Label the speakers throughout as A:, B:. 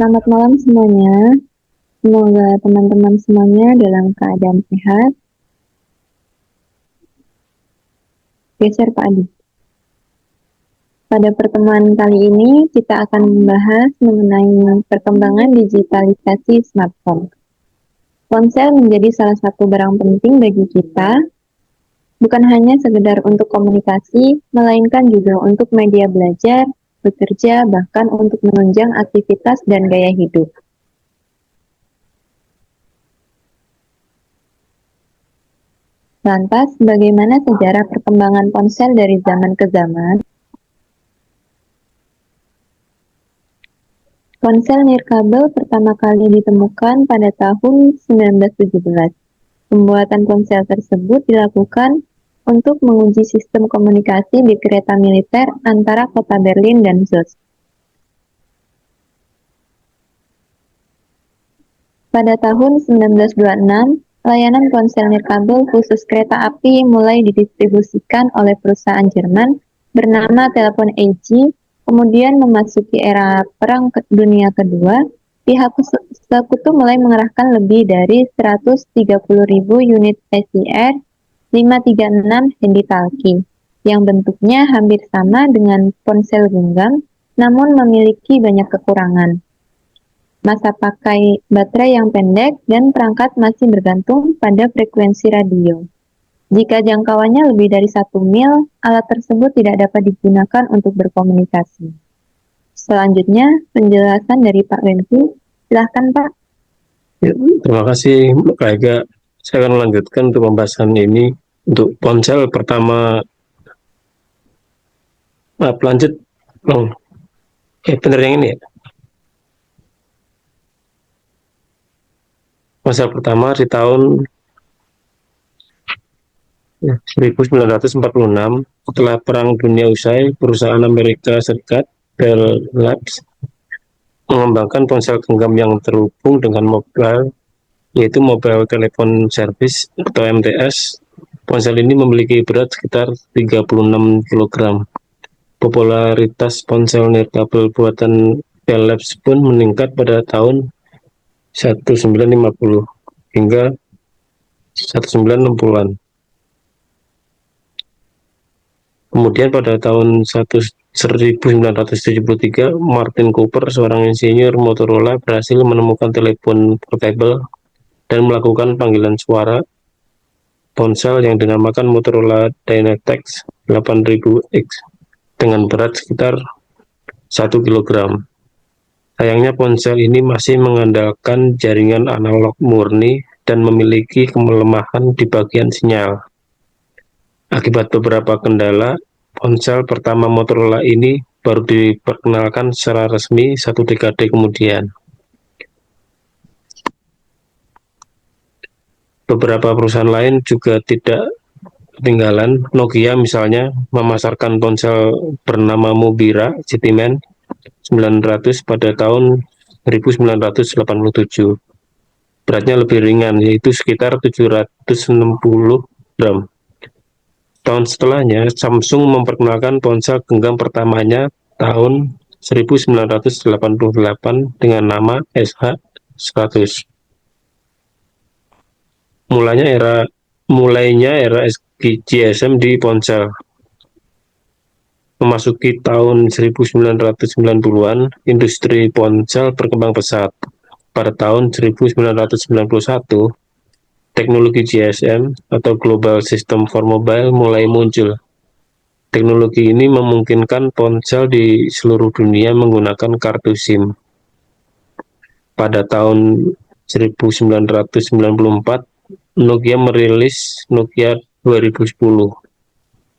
A: Selamat malam semuanya. Semoga teman-teman semuanya dalam keadaan sehat. Geser Pak Adi. Pada pertemuan kali ini, kita akan membahas mengenai perkembangan digitalisasi smartphone. Ponsel menjadi salah satu barang penting bagi kita, bukan hanya sekedar untuk komunikasi, melainkan juga untuk media belajar, bekerja, bahkan untuk menunjang aktivitas dan gaya hidup. Lantas, bagaimana sejarah perkembangan ponsel dari zaman ke zaman? Ponsel nirkabel pertama kali ditemukan pada tahun 1917. Pembuatan ponsel tersebut dilakukan untuk menguji sistem komunikasi di kereta militer antara kota Berlin dan Zeus. Pada tahun 1926, layanan ponsel nirkabel khusus kereta api mulai didistribusikan oleh perusahaan Jerman bernama Telepon AG. Kemudian memasuki era Perang Dunia Kedua, pihak sekutu mulai mengerahkan lebih dari 130.000 unit SIR 536 handy-talkie yang bentuknya hampir sama dengan ponsel genggam, namun memiliki banyak kekurangan. Masa pakai baterai yang pendek dan perangkat masih bergantung pada frekuensi radio. Jika jangkauannya lebih dari 1 mil, alat tersebut tidak dapat digunakan untuk berkomunikasi. Selanjutnya, penjelasan dari Pak Wempi. Silahkan, Pak.
B: Ya, terima kasih, Kak Ega. Saya akan melanjutkan untuk pembahasan ini. Untuk ponsel pertama, lanjut, Bang. Bener yang ini ya? Ponsel pertama di tahun 1946, setelah Perang Dunia usai, perusahaan Amerika Serikat, Bell Labs, mengembangkan ponsel genggam yang terhubung dengan mobile, yaitu Mobile Telephone Service atau MTS. Ponsel ini memiliki berat sekitar 36 kg. Popularitas ponsel nirkabel buatan Bell Labs pun meningkat pada tahun 1950 hingga 1960-an. Kemudian pada tahun 1973, Martin Cooper, seorang insinyur Motorola, berhasil menemukan telepon portable dan melakukan panggilan suara ponsel yang dinamakan Motorola Dynatex 8000X dengan berat sekitar 1 kg. Sayangnya ponsel ini masih mengandalkan jaringan analog murni dan memiliki kelemahan di bagian sinyal. Akibat beberapa kendala, ponsel pertama Motorola ini baru diperkenalkan secara resmi 1 dekade kemudian. Beberapa perusahaan lain juga tidak ketinggalan. Nokia misalnya memasarkan ponsel bernama Mobira Cityman 900 pada tahun 1987. Beratnya lebih ringan, yaitu sekitar 760 gram. Tahun setelahnya, Samsung memperkenalkan ponsel genggam pertamanya tahun 1988 dengan nama SH100. Mulainya era GSM di ponsel. Memasuki tahun 1990-an, industri ponsel berkembang pesat. Pada tahun 1991, teknologi GSM atau Global System for Mobile mulai muncul. Teknologi ini memungkinkan ponsel di seluruh dunia menggunakan kartu SIM. Pada tahun 1994, Nokia merilis Nokia 2010,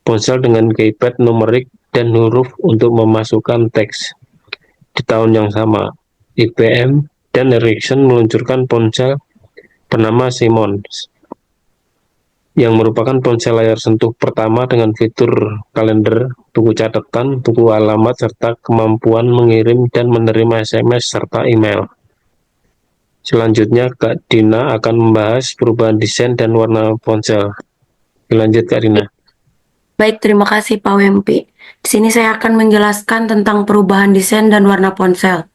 B: ponsel dengan keypad numerik dan huruf untuk memasukkan teks. Di tahun yang sama, IBM dan Ericsson meluncurkan ponsel bernama Simmons, yang merupakan ponsel layar sentuh pertama dengan fitur kalender, buku catatan, buku alamat, serta kemampuan mengirim dan menerima SMS serta email. Selanjutnya, Kak Dina akan membahas perubahan desain dan warna ponsel. Lanjut, Kak Dina.
C: Baik, terima kasih Pak Wempi. Di sini saya akan menjelaskan tentang perubahan desain dan warna ponsel.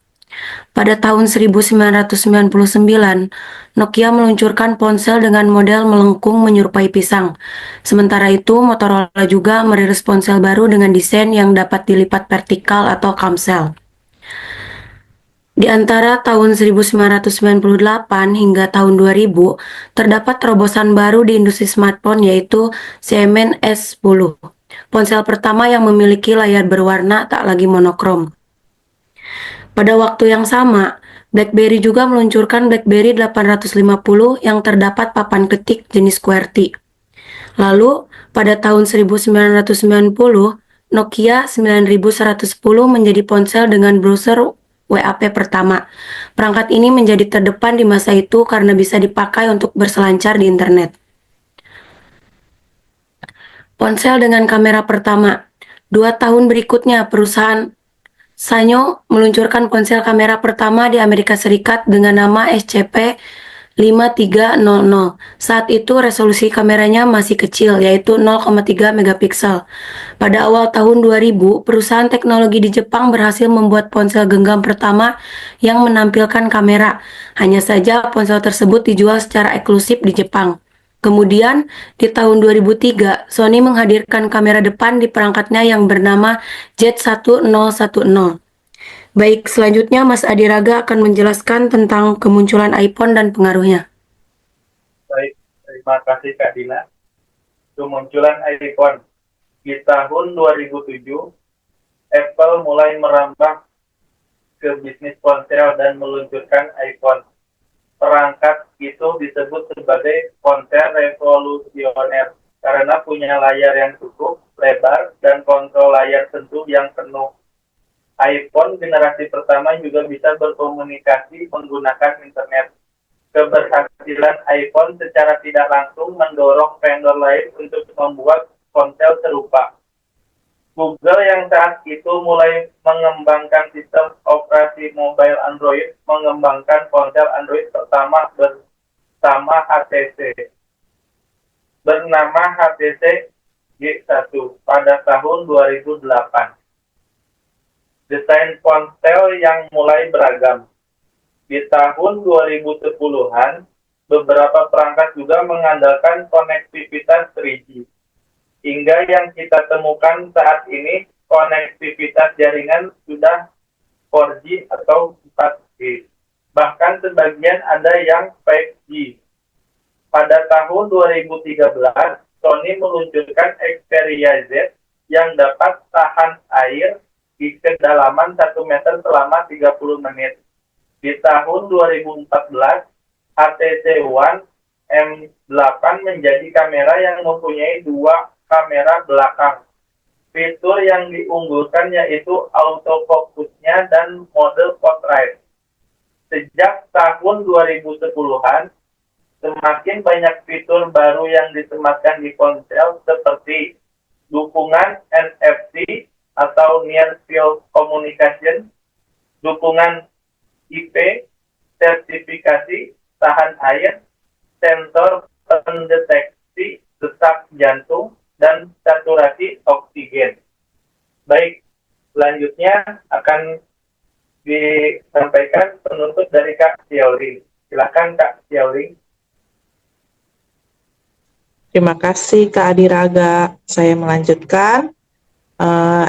C: Pada tahun 1999, Nokia meluncurkan ponsel dengan model melengkung menyerupai pisang. Sementara itu, Motorola juga merilis ponsel baru dengan desain yang dapat dilipat vertikal atau camshail. Di antara tahun 1998 hingga tahun 2000, terdapat terobosan baru di industri smartphone yaitu Siemens S10. Ponsel pertama yang memiliki layar berwarna tak lagi monokrom. Pada waktu yang sama, BlackBerry juga meluncurkan BlackBerry 850 yang terdapat papan ketik jenis QWERTY. Lalu, pada tahun 1990, Nokia 9110 menjadi ponsel dengan browser WAP pertama. Perangkat ini menjadi terdepan di masa itu karena bisa dipakai untuk berselancar di internet. Ponsel dengan kamera pertama. 2 tahun berikutnya, perusahaan Sanyo meluncurkan ponsel kamera pertama di Amerika Serikat dengan nama SCP-5300. Saat itu resolusi kameranya masih kecil, yaitu 0,3 megapiksel. Pada awal tahun 2000, perusahaan teknologi di Jepang berhasil membuat ponsel genggam pertama yang menampilkan kamera. Hanya saja ponsel tersebut dijual secara eksklusif di Jepang. Kemudian, di tahun 2003, Sony menghadirkan kamera depan di perangkatnya yang bernama Z1010. Baik, selanjutnya Mas Adiraga akan menjelaskan tentang kemunculan iPhone dan pengaruhnya.
D: Baik, terima kasih Kak Dina. Kemunculan iPhone. Di tahun 2007, Apple mulai merambah ke bisnis ponsel dan meluncurkan iPhone. Perangkat itu disebut sebagai ponsel revolusioner karena punya layar yang cukup lebar dan kontrol layar sentuh yang penuh. iPhone generasi pertama juga bisa berkomunikasi menggunakan internet. Keberhasilan iPhone secara tidak langsung mendorong vendor lain untuk membuat ponsel serupa. Google yang saat itu mulai mengembangkan sistem operasi mobile Android, mengembangkan ponsel Android pertama bersama HTC, bernama HTC G1 pada tahun 2008. Desain ponsel yang mulai beragam. Di tahun 2010-an, beberapa perangkat juga mengandalkan konektivitas 3G. Hingga yang kita temukan saat ini, konektivitas jaringan sudah 4G atau 4G. Bahkan sebagian ada yang 5G. Pada tahun 2013, Sony meluncurkan Xperia Z yang dapat tahan air di kedalaman 1 meter selama 30 menit. Di tahun 2014, HTC One M8 menjadi kamera yang mempunyai 2 kamera belakang. Fitur yang diunggulkan yaitu autofocusnya dan mode portrait. Sejak tahun 2010-an, semakin banyak fitur baru yang disematkan di ponsel seperti dukungan NFC atau Near Field Communication, dukungan IP, sertifikasi tahan air, sensor pendeteksi detak jantung, dan saturasi oksigen. Baik, selanjutnya akan disampaikan penutup dari Kak Xiaoling. Silakan Kak Xiaoling.
E: Terima kasih Kak Adiraga. Saya melanjutkan.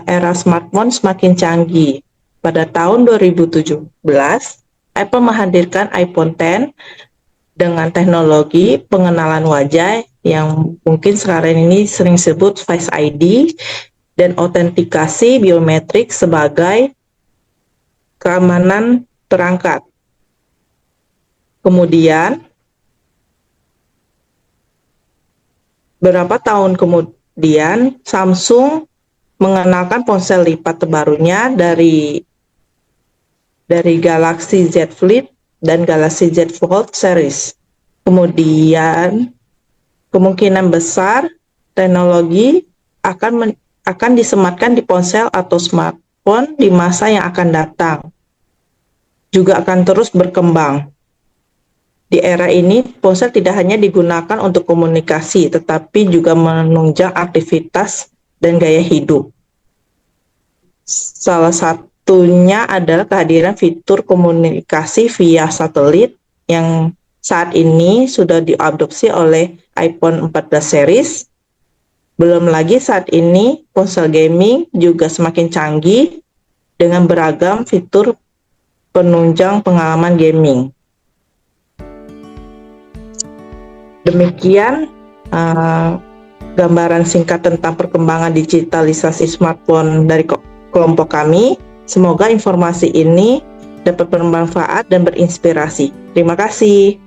E: Era smartphone semakin canggih. Pada tahun 2017, Apple menghadirkan iPhone X dengan teknologi pengenalan wajah yang mungkin sekarang ini sering disebut Face ID dan autentikasi biometrik sebagai keamanan perangkat. Kemudian, beberapa tahun kemudian, Samsung mengenalkan ponsel lipat terbarunya dari Galaxy Z Flip dan Galaxy Z Fold series. Kemudian, kemungkinan besar teknologi akan disematkan di ponsel atau smartphone di masa yang akan datang. Juga akan terus berkembang. Di era ini, ponsel tidak hanya digunakan untuk komunikasi, tetapi juga menunjang aktivitas dan gaya hidup. Salah satu satunya adalah kehadiran fitur komunikasi via satelit yang saat ini sudah diadopsi oleh iPhone 14 series. Belum lagi saat ini ponsel gaming juga semakin canggih dengan beragam fitur penunjang pengalaman gaming. Demikian gambaran singkat tentang perkembangan digitalisasi smartphone dari kelompok kami. Semoga informasi ini dapat bermanfaat dan berinspirasi. Terima kasih.